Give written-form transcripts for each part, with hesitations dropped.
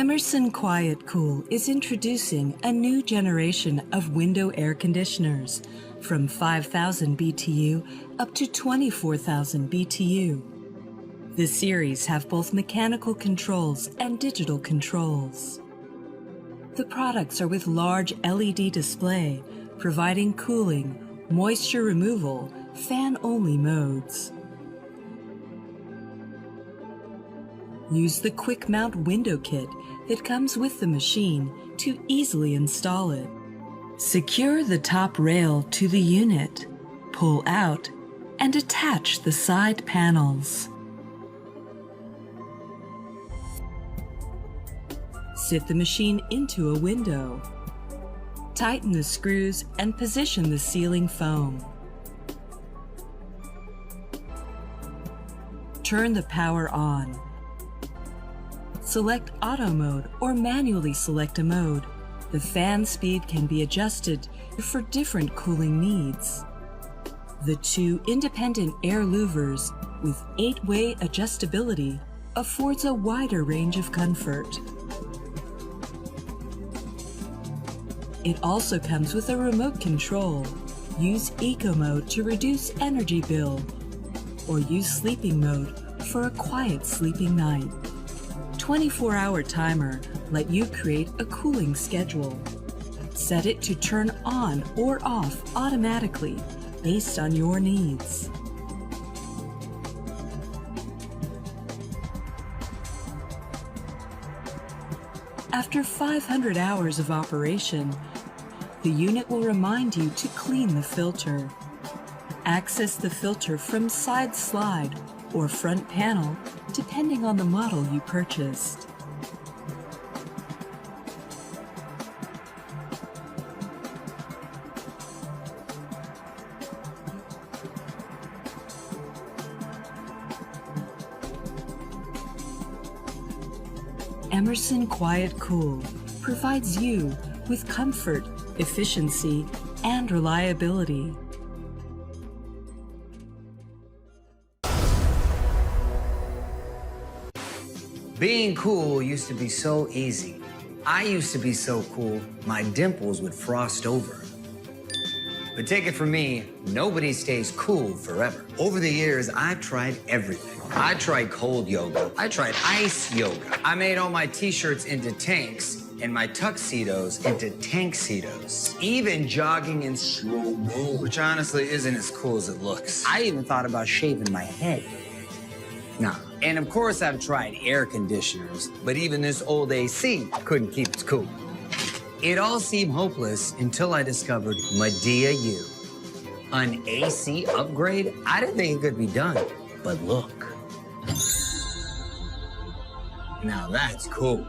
Emerson Quiet Cool is introducing a new generation of window air conditioners from 5,000 BTU up to 24,000 BTU. The series have both mechanical controls and digital controls. The products are with large LED display, providing cooling, moisture removal, fan-only modes. Use the quick mount window kit that comes with the machine to easily install it. Secure the top rail to the unit, pull out, and attach the side panels. Sit the machine into a window. Tighten the screws and position the sealing foam. Turn the power on. Select auto mode or manually select a mode. The fan speed can be adjusted for different cooling needs. The two independent air louvers with 8-way adjustability affords a wider range of comfort. It also comes with a remote control. Use Eco Mode to reduce energy bill, or use Sleeping Mode for a quiet sleeping night. 24-hour timer let you create a cooling schedule. Set it to turn on or off automatically based on your needs. After 500 hours of operation, the unit will remind you to clean the filter. Access the filter from side slide or front panel, depending on the model you purchased. Emerson Quiet Cool provides you with comfort, efficiency, and reliability. Being cool used to be so easy. I used to be so cool, my dimples would frost over. But take it from me, nobody stays cool forever. Over the years, I've tried everything. I tried cold yoga. I tried ice yoga. I made all my t-shirts into tanks and my tuxedos into tanksedos. Even jogging in slow-mo, which honestly isn't as cool as it looks. I even thought about shaving my head. Nah. And of course I've tried air conditioners, but even this old AC couldn't keep it cool. It all seemed hopeless until I discovered Midea U. An AC upgrade? I didn't think it could be done, but look. Now that's cool.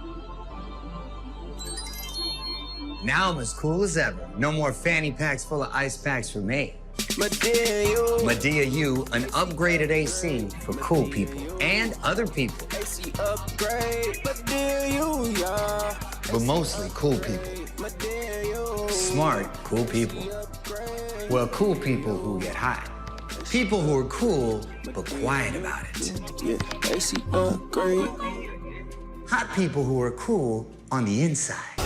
Now I'm as cool as ever. No more fanny packs full of ice packs for me. Midea U, an upgraded AC for cool people and other people. AC upgrade, Midea U, yeah. But mostly cool people. Smart, cool people. Well, cool people who get hot. People who are cool, but quiet about it. Yeah, AC upgrade. Hot people who are cool on the inside.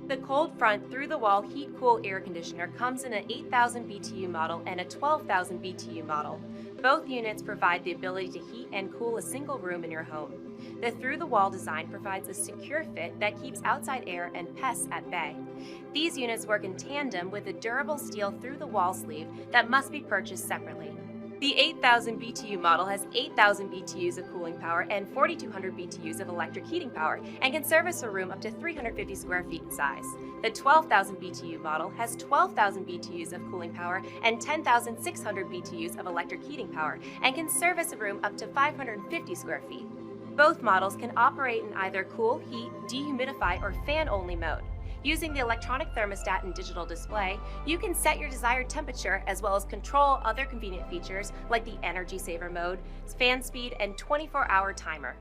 The Koldfront through-the-wall heat-cool air conditioner comes in an 8,000 BTU model and a 12,000 BTU model. Both units provide the ability to heat and cool a single room in your home. The through-the-wall design provides a secure fit that keeps outside air and pests at bay. These units work in tandem with a durable steel through-the-wall sleeve that must be purchased separately. The 8,000 BTU model has 8,000 BTUs of cooling power and 4,200 BTUs of electric heating power and can service a room up to 350 square feet in size. The 12,000 BTU model has 12,000 BTUs of cooling power and 10,600 BTUs of electric heating power and can service a room up to 550 square feet. Both models can operate in either cool, heat, dehumidify, or fan-only mode. Using the electronic thermostat and digital display, you can set your desired temperature as well as control other convenient features like the energy saver mode, fan speed, and 24-hour timer.